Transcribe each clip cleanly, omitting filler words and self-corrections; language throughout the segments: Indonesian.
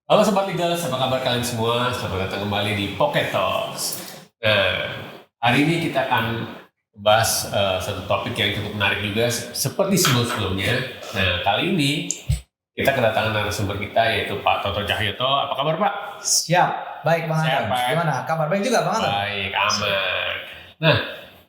Halo Sobat Leaders, apa kabar kalian semua? Selamat datang kembali di Pocket Talks. Nah, hari ini kita akan bahas satu topik yang cukup menarik juga, seperti sebelum-sebelumnya. Nah, kali ini kita kedatangan narasumber kita yaitu Pak Toto Cahyoto. Apa kabar Pak? Siap, baik Bang Siap, Anton. Pak. Gimana? Kabar baik juga Bang Anton? Baik, aman. Nah,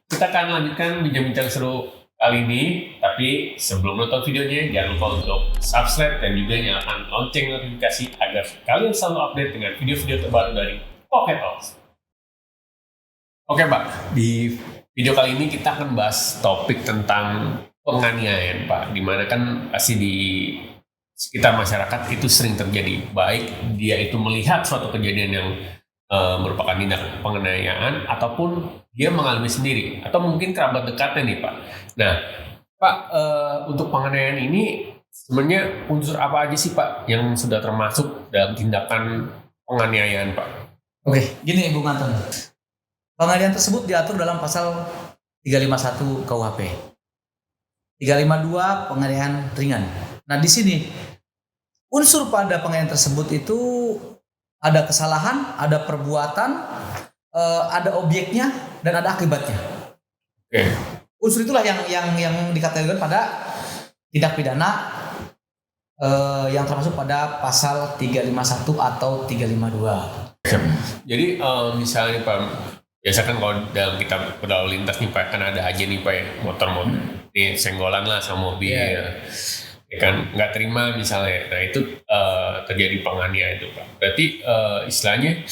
kita akan lanjutkan bincang-bincang seru kali ini, tapi sebelum nonton videonya jangan lupa untuk subscribe dan juga nyalakan lonceng notifikasi agar kalian selalu update dengan video-video terbaru dari Pocket Talks. Oke Pak, di video kali ini kita akan bahas topik tentang penganiayaan Pak, dimana kan pasti di sekitar masyarakat itu sering terjadi, baik dia itu melihat suatu kejadian yang merupakan tindak penganiayaan ataupun dia mengalami sendiri atau mungkin kerabat dekatnya nih Pak. Nah Pak, untuk penganiayaan ini sebenarnya unsur apa aja sih Pak yang sudah termasuk dalam tindakan penganiayaan Pak? Oke, gini Bung Anton. Penganiayaan tersebut diatur dalam pasal 351 KUHP. 352 penganiayaan ringan. Nah, di sini unsur pada penganiayaan tersebut itu ada kesalahan, ada perbuatan, ada objeknya dan ada akibatnya. Oke. Unsur itulah yang dikategorikan pada tindak pidana yang termasuk pada pasal 351 atau 352. Jadi misalnya Pak, biasa kan kalau dalam kita berlalu lintas nih Pak, kan ada aja nih Pak ya, motor ini senggolan lah sama mobil. Ya kan nggak terima misalnya, nah itu terjadi penganiayaan itu Pak. Berarti istilahnya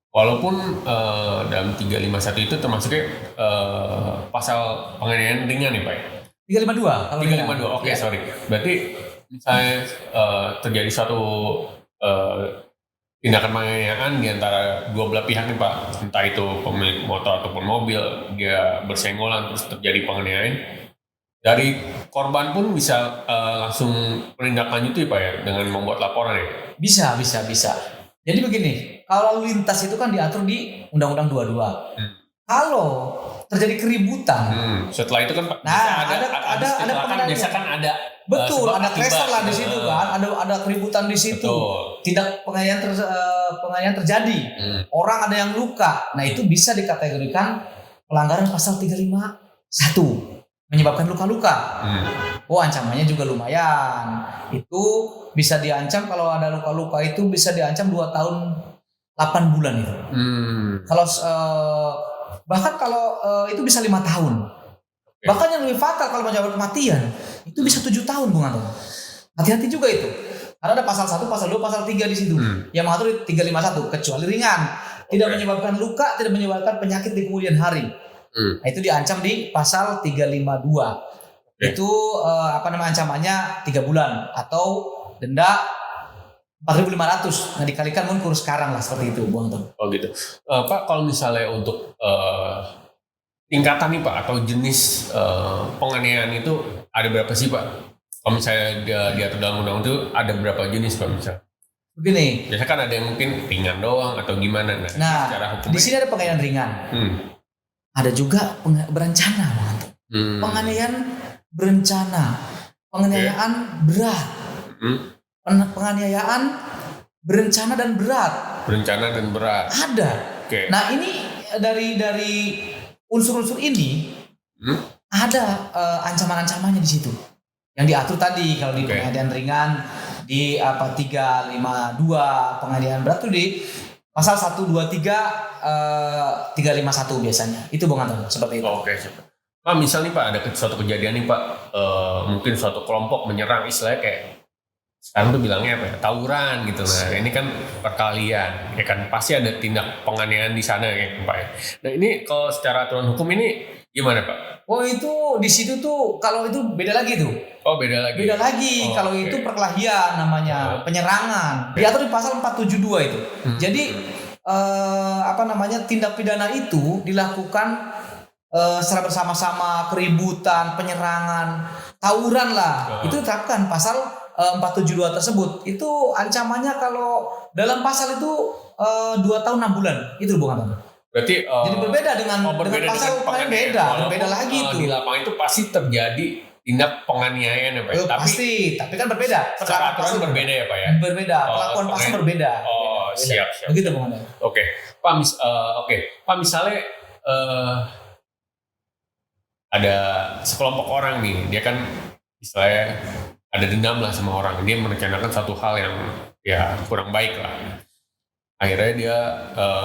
walaupun dalam 351 itu termasuknya pasal penganiayaan ringan nih Pak ya? 352 kalau 352, oke, sorry. Berarti misalnya terjadi suatu tindakan penganiayaan di antara dua belah pihak nih Pak, entah itu pemilik motor ataupun mobil, dia bersenggolan terus terjadi penganiayaan, dari korban pun bisa langsung menindaklanjuti Pak ya dengan membuat laporan ya? Bisa. Jadi begini, kalau lalu lintas itu kan diatur di Undang-Undang 22. Kalau terjadi keributan, setelah itu kan Pak, nah ada biasa kan ada betul, sebab ada akibat, crash lah di situ kan, ada keributan di situ. Betul. Tindak penganiayaan terjadi. Orang ada yang luka. Nah, itu bisa dikategorikan pelanggaran pasal 351. Menyebabkan luka-luka. Oh, ancamannya juga lumayan. Itu bisa diancam, kalau ada luka-luka itu bisa diancam 2 tahun 8 bulan itu. Kalau bahkan kalau itu bisa 5 tahun. Okay. Bahkan yang lebih fatal kalau menyebabkan kematian itu bisa 7 tahun Bung Anton. Hati-hati juga itu. Karena ada pasal 1, pasal 2, pasal 3 di situ. Yang mengatur 351 kecuali ringan. Tidak menyebabkan luka, tidak menyebabkan penyakit di kemudian hari. Nah, itu diancam di pasal 352. Itu ancamannya 3 bulan atau denda 4.500. Nah, dikalikan mungkin kurs sekarang lah seperti itu, Bung Anton. Oh gitu. Pak, kalau misalnya untuk tingkatan nih Pak atau jenis penganiayaan itu ada berapa sih Pak? Kalau misalnya diatur dalam undang itu ada berapa jenis Pak misalnya? Begini. Biasanya kan ada yang mungkin ringan doang atau gimana? Nah, secara hukumnya, di sini ada penganiayaan ringan. Ada juga berencana, Bung Anton. Penganiayaan berencana, penganiayaan berat, penganiayaan berencana dan berat. Berencana dan berat. Ada. Nah, ini dari unsur-unsur ini ada ancaman-ancamannya di situ. Yang diatur tadi kalau di penganiayaan ringan di 352, penganiayaan berat itu di pasal 123 351 biasanya. Itu Bung Anton, seperti itu. Oke. Pak, misalnya Pak ada suatu kejadian nih Pak, mungkin suatu kelompok menyerang, istilahnya kayak sekarang tuh bilangnya apa ya, tawuran gitu. Nah, ini kan perkalian, ya kan pasti ada tindak penganiayaan di sana ya Pak ya. Nah, ini kalau secara aturan hukum ini gimana Pak? Oh, itu di situ tuh kalau itu beda lagi tuh. Oh, beda lagi. Kalau itu perkelahian namanya, penyerangan. Diatur di pasal 472 itu. Jadi tindak pidana itu dilakukan secara bersama-sama, keributan, penyerangan, tawuran lah. Itu diterapkan pasal 472 tersebut. Itu ancamannya kalau dalam pasal itu 2 tahun 6 bulan. Itu Bung Anton. Berarti jadi berbeda dengan pasal yang beda lagi itu. Di lapangan itu pasti terjadi tindak penganiayaan ya Pak. Tapi kan berbeda. Secara aturan berbeda ya Pak ya. Berbeda, perlakuan pasal berbeda. Oh, Beda. siap. Begitu Bung Anton. Oke. Pak Pak misalnya ada sekelompok orang nih, dia kan istilahnya ada dendam lah sama orang, dia merencanakan satu hal yang ya kurang baik lah. Akhirnya dia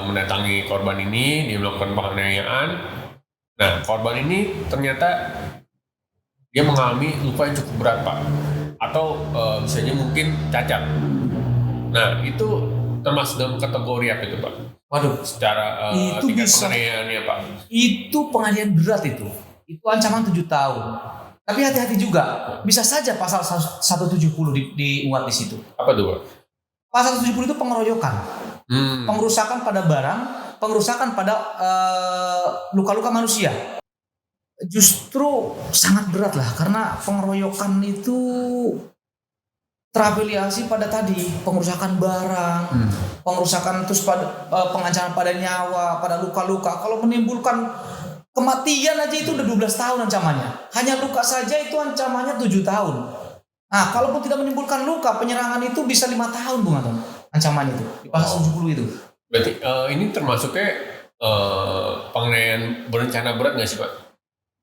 mendatangi korban ini, dia melakukan penganiayaan. Nah, korban ini ternyata dia mengalami luka yang cukup berat Pak, atau bisa aja mungkin cacat. Nah, itu termasuk dalam kategori apa itu Pak? Waduh, Secara itu tingkat bisa. penganiayaannya Pak? Itu penganiayaan berat itu. Itu ancaman 7 tahun. Tapi hati-hati juga, bisa saja pasal 170 dimuat di situ. Apa tuh Pak? Pasal 170 itu pengeroyokan, pengerusakan pada barang, pengerusakan pada luka-luka manusia. Justru sangat berat lah, karena pengeroyokan itu terafiliasi pada tadi pengerusakan barang, pengerusakan terus pada pengancaman pada nyawa, pada luka-luka. Kalau menimbulkan kematian aja itu udah 12 tahun ancamannya. Hanya luka saja itu ancamannya 7 tahun. Nah, kalaupun tidak menimbulkan luka, penyerangan itu bisa 5 tahun Bung Anton. Ancamannya itu di pasal 70 itu. Berarti ini termasuknya penganiayaan berencana berat nggak sih Pak?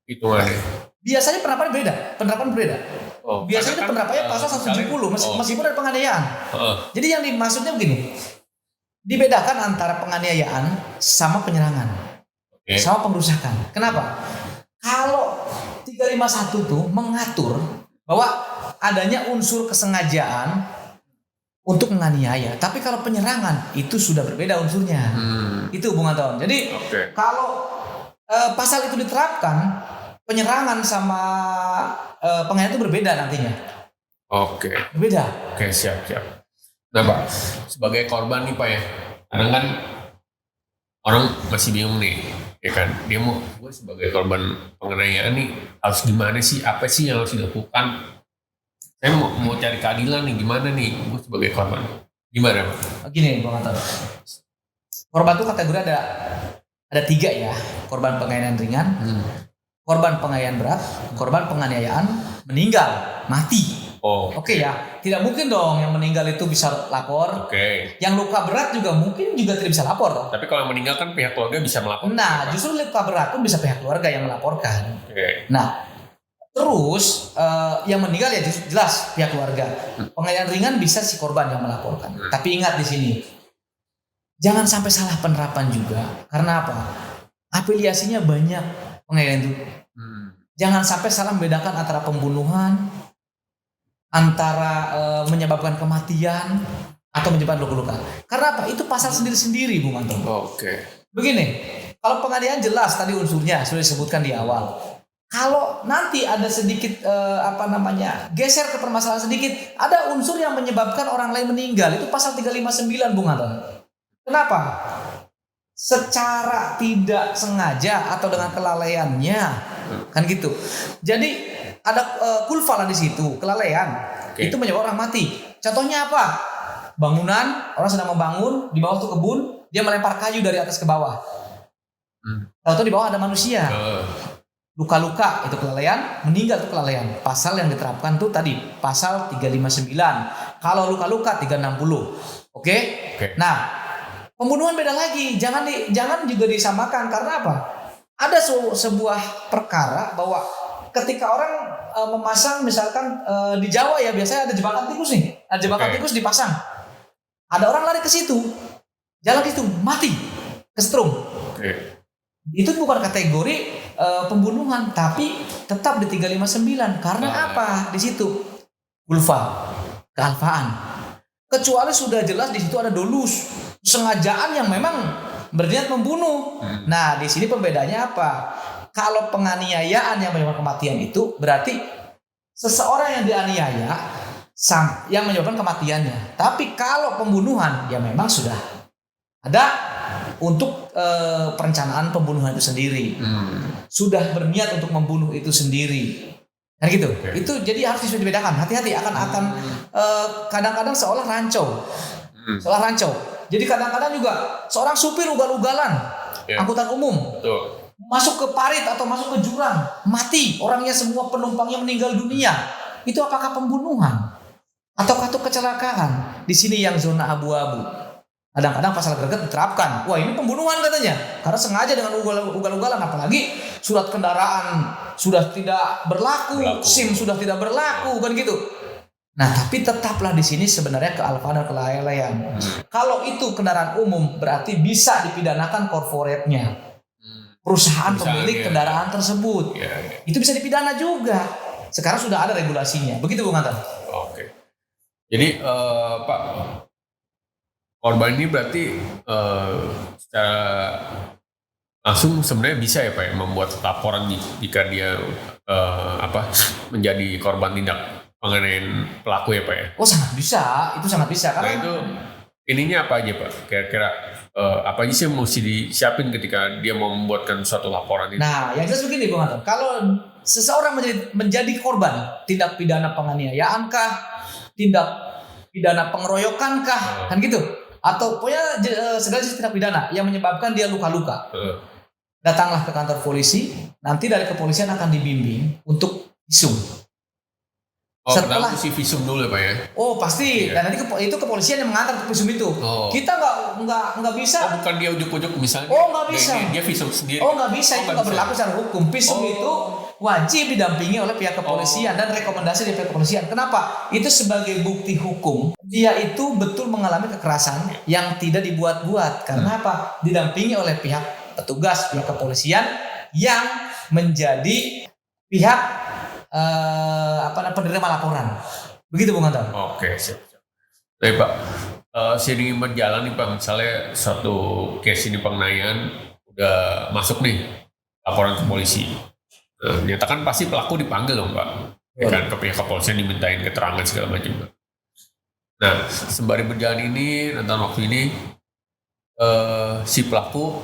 Hitungannya? Biasanya penerapan berbeda. Oh, Biasanya karena penerapannya pasal 170 meskipun ada penganiayaan. Jadi yang dimaksudnya begini. Dibedakan antara penganiayaan sama penyerangan. Sama pengrusakan. Kenapa? Kalau 351 tuh mengatur bahwa adanya unsur kesengajaan untuk menganiaya. Tapi kalau penyerangan itu sudah berbeda unsurnya. Itu Bung Anton. Jadi kalau pasal itu diterapkan, penyerangan sama penganiayaan itu berbeda nantinya. Berbeda. Siap. Nah Pak, sebagai korban nih Pak ya, kadang kan orang masih bingung nih, ya kan? Dia gue sebagai korban penganiayaan nih harus gimana sih? Apa sih yang harus dilakukan? Saya mau cari keadilan nih, gimana nih? Gue sebagai korban, gimana Pak? Gini Bang Anton, korban itu kategori ada 3 ya. Korban penganiayaan ringan, korban penganiayaan berat, korban penganiayaan meninggal, mati. Oke ya, tidak mungkin dong yang meninggal itu bisa lapor. Yang luka berat juga mungkin juga tidak bisa lapor dong. Tapi kalau meninggal kan pihak keluarga bisa melapor. Nah, justru luka berat pun bisa pihak keluarga yang melaporkan. Nah, terus yang meninggal ya jelas pihak keluarga. Penganiayaan ringan bisa si korban yang melaporkan. Tapi ingat di sini, jangan sampai salah penerapan juga. Karena apa? Afiliasinya banyak penganiayaan itu. Jangan sampai salah membedakan antara pembunuhan, antara menyebabkan kematian atau menyebabkan luka-luka. Karena apa? Itu pasal sendiri-sendiri Bung Anton. Begini, kalau penganiayaan jelas tadi unsurnya sudah disebutkan di awal. Kalau nanti ada sedikit geser ke permasalahan sedikit, ada unsur yang menyebabkan orang lain meninggal, itu pasal 359 Bung Anton. Kenapa? Secara tidak sengaja atau dengan kelalaiannya, kan gitu. Jadi ada kulfa lah di situ, kelalaian. Itu menyebabkan orang mati. Contohnya apa? Bangunan, orang sedang membangun, di bawah tuh kebun, dia melempar kayu dari atas ke bawah. Tahu-tahu di bawah ada manusia. Luka-luka itu kelalaian, meninggal itu kelalaian. Pasal yang diterapkan tuh tadi pasal 359. Kalau luka-luka 360. Oke? Nah, pembunuhan beda lagi. Jangan juga disamakan karena apa? Ada sebuah perkara bahwa ketika orang memasang misalkan di Jawa ya biasanya ada jebakan tikus nih. Ada jebakan tikus dipasang. Ada orang lari ke situ. Jalan ke situ, mati. Kesetrum. Itu bukan kategori pembunuhan, tapi tetap di 359 karena apa? Di situ kulfa, kealfaan. Kecuali sudah jelas di situ ada dolus, sengajaan yang memang berniat membunuh. Nah, di sini pembedanya apa? Kalau penganiayaan yang menyebabkan kematian itu berarti seseorang yang dianiaya yang menyebabkan kematiannya. Tapi kalau pembunuhan ya memang sudah ada untuk perencanaan pembunuhan itu sendiri. Sudah berniat untuk membunuh itu sendiri. Kan gitu. Itu jadi harus dibedakan. Hati-hati akan kadang-kadang seolah rancau. Jadi kadang-kadang juga seorang supir ugal-ugalan angkutan umum. masuk ke parit atau masuk ke jurang, mati, orangnya semua penumpangnya meninggal dunia. Itu apakah pembunuhan ataukah itu kecelakaan? Di sini yang zona abu-abu. Kadang-kadang pasal greget diterapkan. Wah, ini pembunuhan katanya. Karena sengaja dengan ugal-ugalan, apalagi surat kendaraan sudah tidak berlaku. SIM sudah tidak berlaku, kan gitu. Nah, tapi tetaplah di sini sebenarnya kealpaan dan kelalaian. Kalau itu kendaraan umum berarti bisa dipidanakan korporatnya, perusahaan pemilik kendaraan tersebut. Itu bisa dipidana juga. Sekarang sudah ada regulasinya. Begitu Bung Anton. Oke. Jadi Pak, korban ini berarti secara langsung sebenarnya bisa ya Pak ya, membuat laporan jika dia menjadi korban tindak penganiayaan pelaku ya Pak ya? Oh sangat bisa, itu sangat bisa. Karena itu ininya apa aja Pak? Kira-kira apa aja sih yang mesti disiapin ketika dia mau membuatkan suatu laporan itu? Nah, yang jelas begini Bung Anton, kalau seseorang menjadi korban tindak pidana penganiayaan kah, tindak pidana pengeroyokan kah, kan gitu? Atau pokoknya segala jenis tindak pidana yang menyebabkan dia luka-luka. Datanglah ke kantor polisi, nanti dari kepolisian akan dibimbing untuk visum. Setelah mesti visum dulu ya Pak ya? Oh pasti, dan nanti itu kepolisian yang mengantar ke visum itu. Kita nggak bisa. Bukan dia ujuk-ujuk misalnya. Nggak bisa. Dia visum sendiri. Nggak bisa, itu nggak berlaku secara hukum. Visum itu wajib didampingi oleh pihak kepolisian dan rekomendasi dari pihak kepolisian. Kenapa? Itu sebagai bukti hukum. Dia itu betul mengalami kekerasan yang tidak dibuat-buat. Karena apa? Didampingi oleh pihak petugas, pihak kepolisian yang menjadi pihak penerima laporan. Begitu Bung Anton. Oke, siap. Baik Pak, seiring berjalan nih Pak, misalnya satu case ini penganiayaan udah masuk nih laporan ke polisi. Nyatakan pasti pelaku dipanggil dong Pak. Ya kan, ke pihak kepolisian dimintain keterangan segala macam Pak. Nah, sembari berjalan ini, rentang waktu ini si pelaku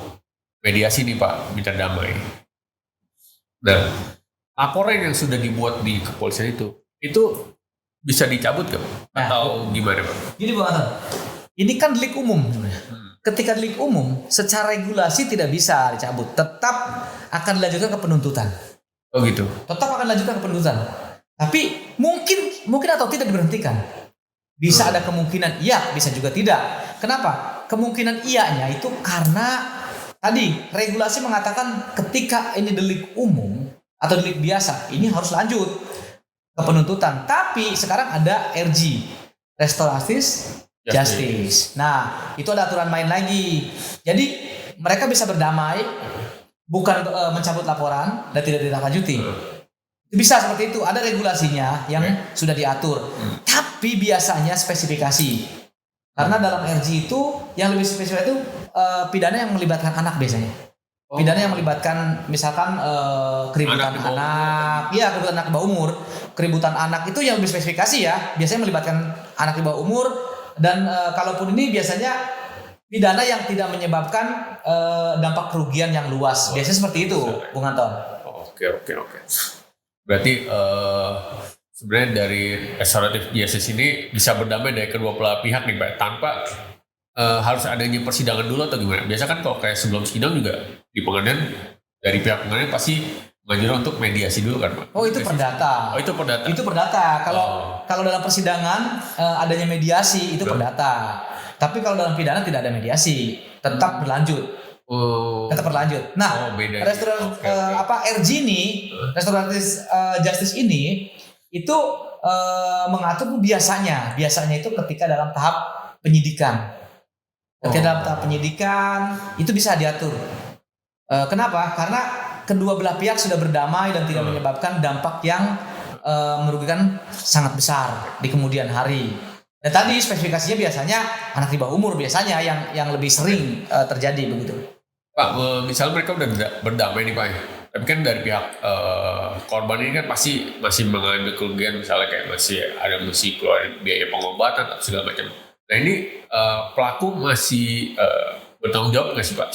mediasi nih Pak, minta damai. Nah, laporan yang sudah dibuat di kepolisian itu bisa dicabut nggak? Atau gimana Pak? Gini Bang Anton, ini kan delik umum. Ketika delik umum, secara regulasi tidak bisa dicabut, tetap akan dilanjutkan ke penuntutan. Oh gitu. Tetap akan dilanjutkan ke penuntutan. Tapi mungkin atau tidak diberhentikan. Bisa ada kemungkinan iya, bisa juga tidak. Kenapa? Kemungkinan iyanya itu karena tadi regulasi mengatakan ketika ini delik umum atau delik biasa, ini harus lanjut ke penuntutan. Tapi sekarang ada RG, Restoratif Justice. Nah, itu ada aturan main lagi. Jadi mereka bisa berdamai, bukan mencabut laporan dan tidak ditindaklanjuti. Itu bisa seperti itu. Ada regulasinya yang sudah diatur. Tapi biasanya spesifikasi. Karena dalam RG itu yang lebih spesifik itu pidana yang melibatkan anak biasanya. Pidana yang melibatkan misalkan keributan anak, iya keributan anak di bawah umur, keributan anak itu yang lebih spesifikasi ya, biasanya melibatkan anak di bawah umur dan kalaupun ini biasanya pidana yang tidak menyebabkan dampak kerugian yang luas, biasanya seperti itu, Bung Anton. Oke. Berarti sebenarnya dari restoratif justice ini bisa berdamai dari kedua belah pihak nih Pak, tanpa harus adanya persidangan dulu atau gimana? Biasa kan kalau kayak sebelum sidang juga di pengadilan dari pihak pengadilan pasti menganjurkan untuk mediasi dulu kan Pak? Oh itu perdata. Itu perdata. Kalau dalam persidangan adanya mediasi itu perdata. Tapi kalau dalam pidana tidak ada mediasi, tetap berlanjut. Tetap berlanjut. Nah, RG ini, Restoratif Justice ini itu mengatur biasanya itu ketika dalam tahap penyidikan. Ketika dalam tahap penyidikan itu bisa diatur. Kenapa? Karena kedua belah pihak sudah berdamai dan tidak menyebabkan dampak yang merugikan sangat besar di kemudian hari. Dan tadi spesifikasinya biasanya anak di bawah umur biasanya yang lebih sering terjadi begitu. Pak, misalnya mereka udah berdamai nih Pak, tapi kan dari pihak korban ini kan pasti masih mengalami kerugian, misalnya kayak masih keluar biaya pengobatan atau segala macam. Nah ini pelaku masih bertanggung jawab nggak sih Pak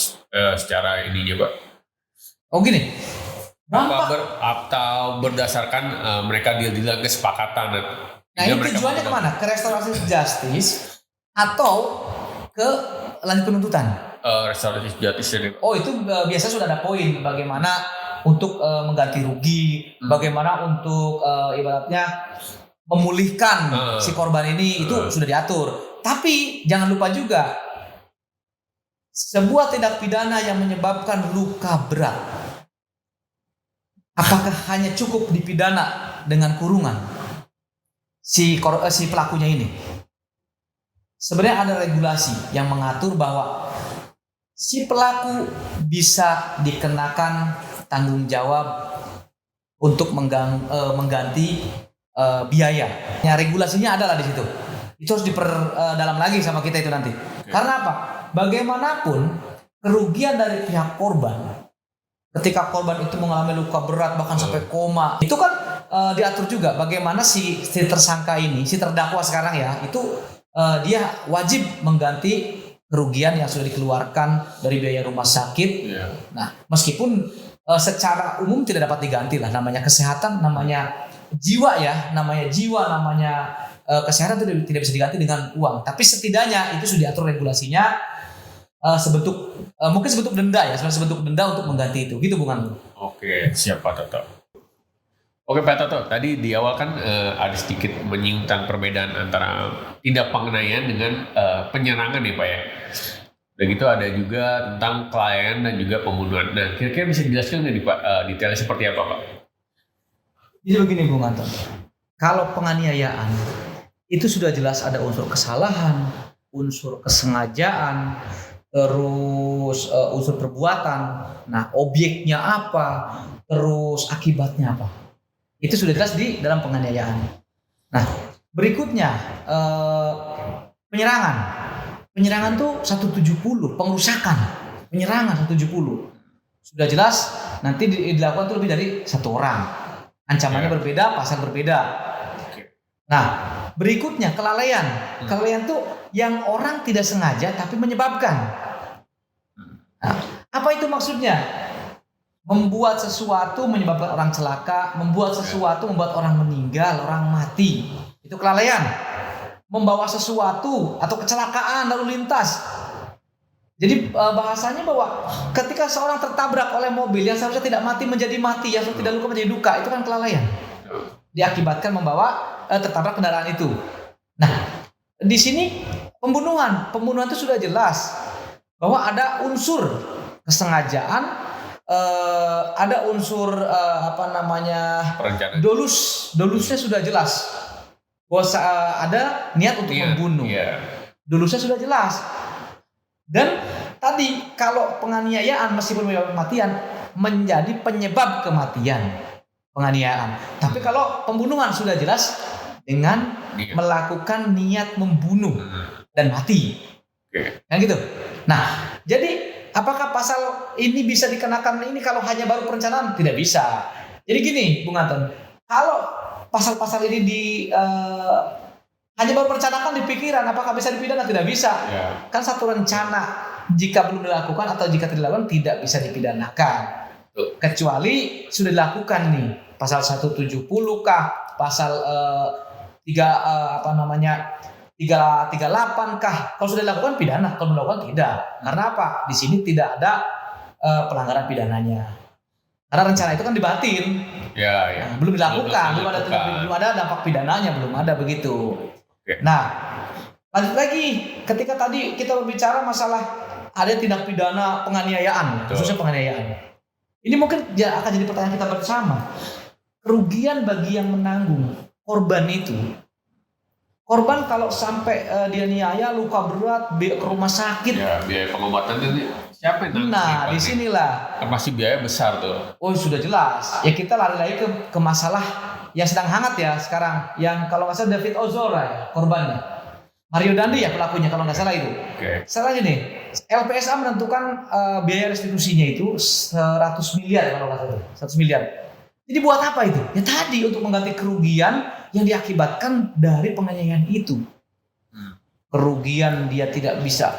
secara ininya Pak? Oh gini, atau berdasarkan mereka deal-dealan kesepakatan? Nah ini tujuannya kemana? Ke restoratif justice atau ke lanjut penuntutan? restoratif justice ini? Oh itu biasa sudah ada poin bagaimana untuk mengganti rugi, bagaimana untuk ibaratnya memulihkan si korban ini itu sudah diatur. Tapi jangan lupa juga sebuah tindak pidana yang menyebabkan luka berat, apakah hanya cukup dipidana dengan kurungan si pelakunya ini? Sebenarnya ada regulasi yang mengatur bahwa si pelaku bisa dikenakan tanggung jawab untuk mengganti biaya. Ya, regulasinya adalah di situ. Itu harus diperdalam lagi sama kita itu nanti. Karena apa? Bagaimanapun kerugian dari pihak korban, ketika korban itu mengalami luka berat bahkan sampai koma, itu kan diatur juga bagaimana si tersangka ini, si terdakwa sekarang ya, itu dia wajib mengganti kerugian yang sudah dikeluarkan dari biaya rumah sakit. Nah, meskipun secara umum tidak dapat diganti lah, namanya kesehatan, namanya jiwa ya, namanya kesehatan itu tidak bisa diganti dengan uang. Tapi setidaknya itu sudah diatur regulasinya mungkin sebentuk denda ya, sebentuk denda untuk mengganti itu, gitu bukan? Oke, siap Pak Toto. Oke Pak Toto, tadi di awal kan ada sedikit menyinggung tentang perbedaan antara tindak penganiayaan dengan penyerangan ya Pak ya. Dan gitu ada juga tentang kelalaian dan juga pembunuhan. Nah, kira-kira bisa dijelaskan nggak Pak detailnya seperti apa Pak? Jadi begini Bung Anton, kalau penganiayaan itu sudah jelas ada unsur kesalahan, unsur kesengajaan, terus unsur perbuatan. Nah, objeknya apa, terus akibatnya apa. Itu sudah jelas di dalam penganiayaan. Nah, berikutnya penyerangan. Penyerangan tuh 170, pengerusakan. Penyerangan 170. Sudah jelas nanti dilakukan tuh lebih dari satu orang. Ancamannya berbeda, pasal berbeda. Nah, berikutnya kelalaian. Kelalaian tuh yang orang tidak sengaja tapi menyebabkan. Nah, apa itu maksudnya? Membuat sesuatu menyebabkan orang celaka, membuat sesuatu membuat orang meninggal, orang mati. Itu kelalaian. Membawa sesuatu atau kecelakaan lalu lintas. Jadi bahasanya bahwa ketika seorang tertabrak oleh mobil yang seharusnya tidak mati menjadi mati, yang seharusnya tidak luka menjadi duka, itu kan kelalaian. Diakibatkan membawa tertabrak kendaraan itu. Nah, di sini pembunuhan itu sudah jelas bahwa ada unsur kesengajaan, ada unsur dolusnya sudah jelas bahwa ada niat untuk membunuh. Dolusnya sudah jelas. Dan tadi kalau penganiayaan meskipun menyebabkan kematian menjadi penyebab kematian penganiayaan. Tapi kalau pembunuhan sudah jelas dengan melakukan niat membunuh dan mati. Kan gitu. Nah, jadi apakah pasal ini bisa dikenakan ini kalau hanya baru perencanaan? Tidak bisa. Jadi gini, Bung Anton, kalau pasal-pasal ini hanya baru perencanaan di pikiran, apakah bisa dipidana? Tidak bisa. Kan satu rencana jika belum dilakukan atau jika tidak dilakukan tidak bisa dipidanakan. Kecuali sudah dilakukan nih, pasal 170 kah, pasal 338 kah? Kalau sudah dilakukan pidana, kalau belum dilakukan tidak. Karena apa? Di sini tidak ada pelanggaran pidananya. Karena rencana itu kan dibatin. Nah, belum dilakukan, belum ada dampak pidananya, belum ada begitu. Nah, lanjut lagi, ketika tadi kita berbicara masalah ada tindak pidana penganiayaan, khususnya penganiayaan. Ini mungkin akan jadi pertanyaan kita bersama. Kerugian bagi yang menanggung korban itu. Korban kalau sampai dia niaya, luka berat, ke rumah sakit. Ya, biaya pengobatan itu siapa yang nanggung? Nah, disinilah. Kan pasti biaya besar tuh. Oh, sudah jelas. Ya kita lari lagi ke masalah yang sedang hangat ya sekarang. Yang kalau nggak salah David Ozora ya korbannya. Mario Dandi ya pelakunya kalau nggak salah itu. Salah gini, LPSA menentukan biaya restitusinya itu 100 miliar kalau nggak salah. 100 miliar. Jadi buat apa itu? Ya tadi untuk mengganti kerugian yang diakibatkan dari penganiayaan itu. Kerugian dia tidak bisa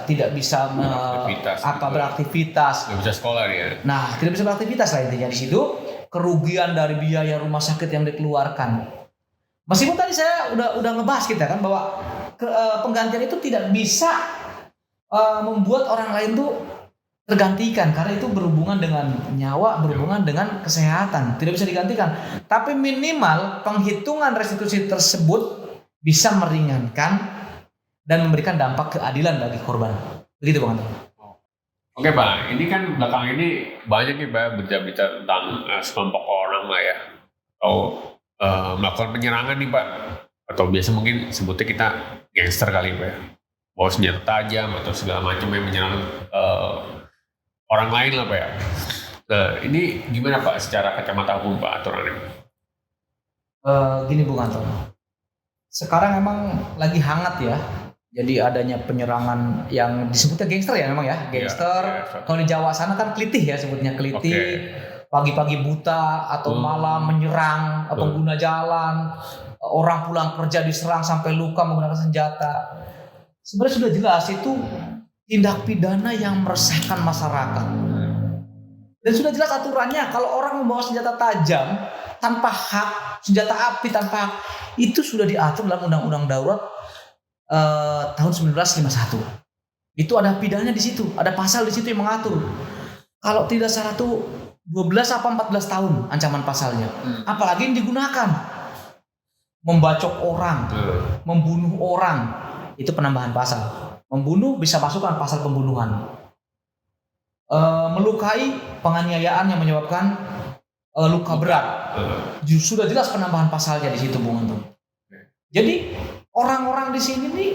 beraktivitas. Nggak bisa sekolah dia. Nah, tidak bisa beraktivitas lah intinya di situ. Kerugian dari biaya rumah sakit yang dikeluarkan. Meskipun tadi saya udah ngebahas kita kan bahwa penggantian itu tidak bisa membuat orang lain tuh tergantikan karena itu berhubungan dengan nyawa, berhubungan dengan kesehatan, tidak bisa digantikan. Tapi minimal penghitungan restitusi tersebut bisa meringankan dan memberikan dampak keadilan bagi korban. Begitu Bang Anton. Oke Pak, ini kan belakang ini banyak nih Pak berita-berita tentang sekelompok orang lah ya, atau melakukan penyerangan nih Pak, atau biasa mungkin sebutnya kita gangster kali Pak ya, bawa senjata tajam atau segala macam yang menyerang orang lain lah Pak ya. Nah, ini gimana Pak secara kacamata hukum Pak aturannya? Gini Bung Anton, sekarang emang lagi hangat ya. Jadi adanya penyerangan yang disebutnya gangster ya memang ya, gangster. Iya. Kalau di Jawa sana kan kelitih ya sebutnya kelitih. Pagi-pagi buta atau malam menyerang pengguna jalan, orang pulang kerja diserang sampai luka menggunakan senjata. Sebenarnya sudah jelas itu tindak pidana yang meresahkan masyarakat. Dan sudah jelas aturannya kalau orang membawa senjata tajam tanpa hak, senjata api tanpa hak, itu sudah diatur dalam Undang-Undang Darurat tahun 1951. Itu ada pidananya di situ, ada pasal di situ yang mengatur. Kalau tidak salah tuh 12 apa 14 tahun ancaman pasalnya. Apalagi yang digunakan membacok orang, membunuh orang, itu penambahan pasal. Membunuh bisa masukkan pasal pembunuhan. Melukai, penganiayaan yang menyebabkan luka berat. Sudah jelas penambahan pasalnya di situ Bung Anton. Jadi orang-orang di sini nih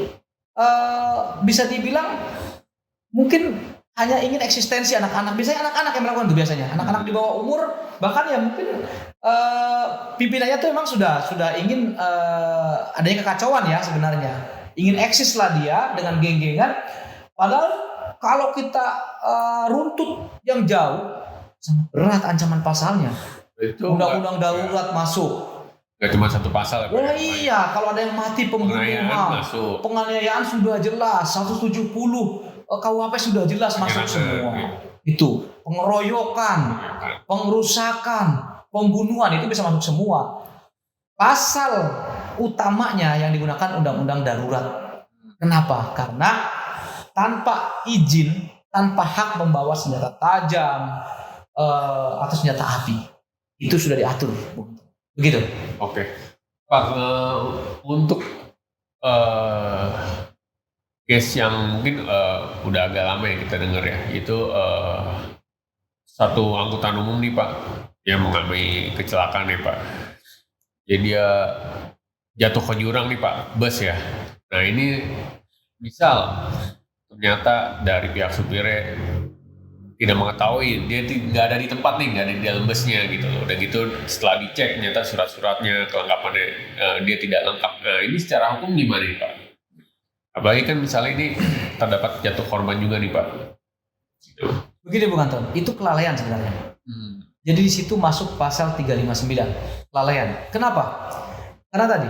bisa dibilang mungkin hanya ingin eksistensi anak-anak. Biasanya anak-anak yang melakukan itu biasanya. Anak-anak di bawah umur bahkan ya mungkin pimpinannya tuh memang sudah ingin adanya kekacauan ya sebenarnya. Ingin eksis lah dia dengan geng-gengan. Padahal kalau kita runtut yang jauh sangat berat ancaman pasalnya. Undang-Undang Darurat masuk. Gak cuma satu pasal ya Pak? Oh iya, kalau ada yang mati pembunuhan, penganiayaan sudah jelas, 170 KUHP sudah jelas masuk semua. Itu pengeroyokan, pengerusakan, pembunuhan itu bisa masuk semua. Pasal utamanya yang digunakan Undang-Undang Darurat. Kenapa? Karena tanpa izin, tanpa hak membawa senjata tajam atau senjata api, itu sudah diatur. Begitu. Oke. Pak, untuk case yang mungkin udah agak lama ya kita dengar ya, itu satu angkutan umum nih Pak yang mengalami kecelakaan nih Pak. Jadi dia jatuh ke jurang nih Pak, bus ya. Nah ini misal ternyata dari pihak supirnya tidak mengetahui, dia nggak ada di tempat nih, nggak ada di dalam busnya gitu loh. Dan gitu setelah dicek ternyata surat-suratnya, kelengkapannya dia tidak lengkap. Nah ini secara hukum gimana nih Pak? Apalagi kan misalnya ini terdapat jatuh korban juga nih Pak. Gitu. Begini Bung Anton, itu kelalaian sebenarnya. Jadi di situ masuk pasal 359, kelalaian. Kenapa? Karena tadi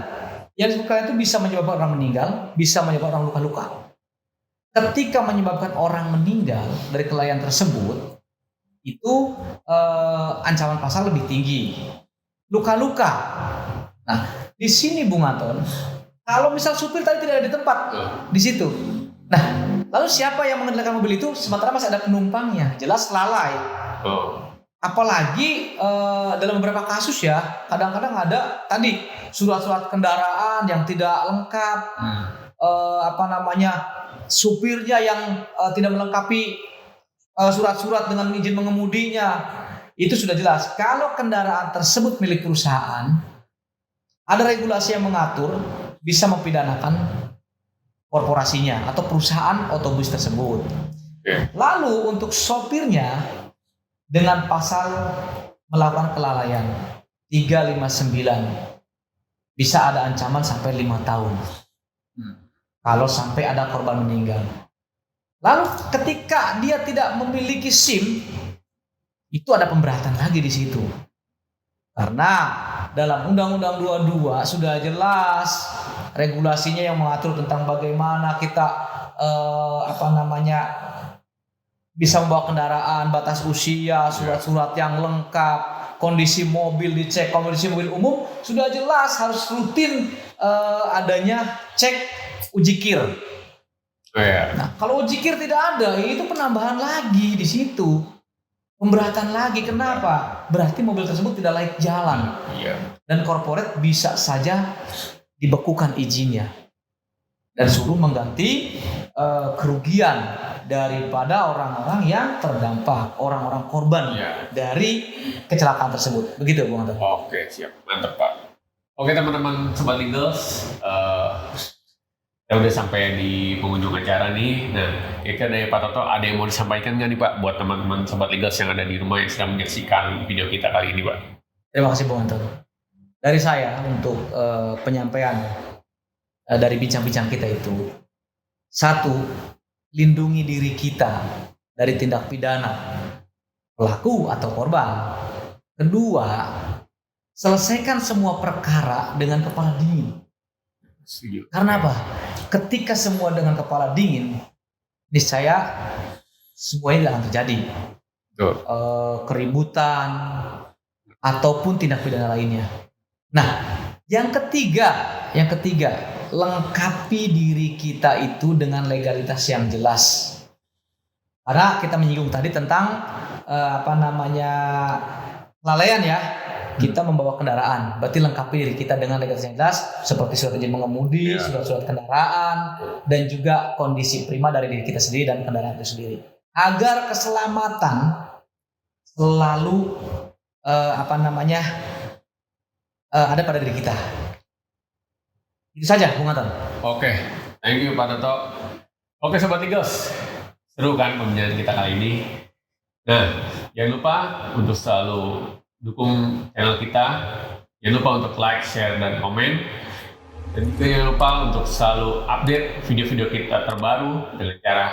yang disebutkan itu bisa menyebabkan orang meninggal, bisa menyebabkan orang luka-luka. Ketika menyebabkan orang meninggal dari kelalaian tersebut, itu ancaman pasal lebih tinggi. Luka-luka. Nah, di sini Bung Anton, kalau misal supir tadi tidak ada di tempat di situ. Nah, lalu siapa yang mengendalikan mobil itu? Sementara masih ada penumpangnya, jelas lalai. Apalagi dalam beberapa kasus ya, kadang-kadang ada tadi surat-surat kendaraan yang tidak lengkap, supirnya yang tidak melengkapi surat-surat dengan izin mengemudinya. Itu sudah jelas. Kalau kendaraan tersebut milik perusahaan, ada regulasi yang mengatur bisa mempidanakan korporasinya atau perusahaan otobus tersebut. Lalu untuk sopirnya dengan pasal melakukan kelalaian 359 bisa ada ancaman sampai 5 tahun. Kalau sampai ada korban meninggal. Lalu ketika dia tidak memiliki SIM, itu ada pemberatan lagi di situ. Karena dalam Undang-Undang 22 sudah jelas regulasinya yang mengatur tentang bagaimana kita bisa membawa kendaraan, batas usia, surat-surat yang lengkap, kondisi mobil dicek, kondisi mobil umum sudah jelas harus rutin adanya cek uji kir. Oh ya. Nah, kalau ujikir tidak ada, itu penambahan lagi di situ. Pemberatan lagi, kenapa? Berarti mobil tersebut tidak layak jalan. Iya. Dan corporate bisa saja dibekukan izinnya. Dan suruh mengganti kerugian daripada orang-orang yang terdampak, orang-orang korban dari kecelakaan tersebut. Begitu Bung Anton. Oke, siap. Mantap Pak. Oke teman-teman Sobat Legals, kita udah sampai di pengunjung acara nih. Nah, kira dari Pak Toto ada yang mau disampaikan nggak nih Pak buat teman-teman Sobat Legals yang ada di rumah yang sedang menyaksikan video kita kali ini Pak? Terima kasih Bung Anton. Dari saya untuk penyampaian dari bincang-bincang kita itu, satu, lindungi diri kita dari tindak pidana pelaku atau korban. Kedua, selesaikan semua perkara dengan kepala dingin. Karena apa? Ketika semua dengan kepala dingin, niscaya semuanya tidak akan terjadi. Keributan ataupun tindak pidana lainnya. Nah, yang ketiga, lengkapi diri kita itu dengan legalitas yang jelas. Karena kita menyinggung tadi tentang kelalaian ya. Kita membawa kendaraan, berarti lengkapi diri kita dengan legalitas yang jelas seperti surat izin mengemudi, surat-surat kendaraan, dan juga kondisi prima dari diri kita sendiri dan kendaraan itu sendiri. Agar keselamatan selalu ada pada diri kita. Itu saja, Bung Anton. Oke, thank you Pak Toto. Oke Sobat Legals, seru kan pembicaraan kita kali ini. Nah, jangan lupa untuk selalu dukung channel kita. Jangan lupa untuk like, share, dan komen. Dan juga jangan lupa untuk selalu update video-video kita terbaru dengan cara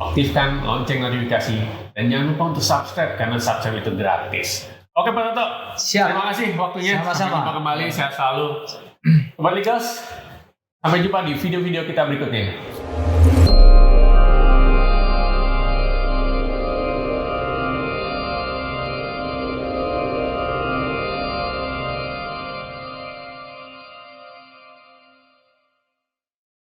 aktifkan lonceng notifikasi. Dan jangan lupa untuk subscribe karena subscribe itu gratis. Oke Pak Toto, siap. Terima kasih waktunya. Sama-sama. Sampai jumpa kembali, sehat selalu. Sobat Legals, sampai jumpa di video-video kita berikutnya.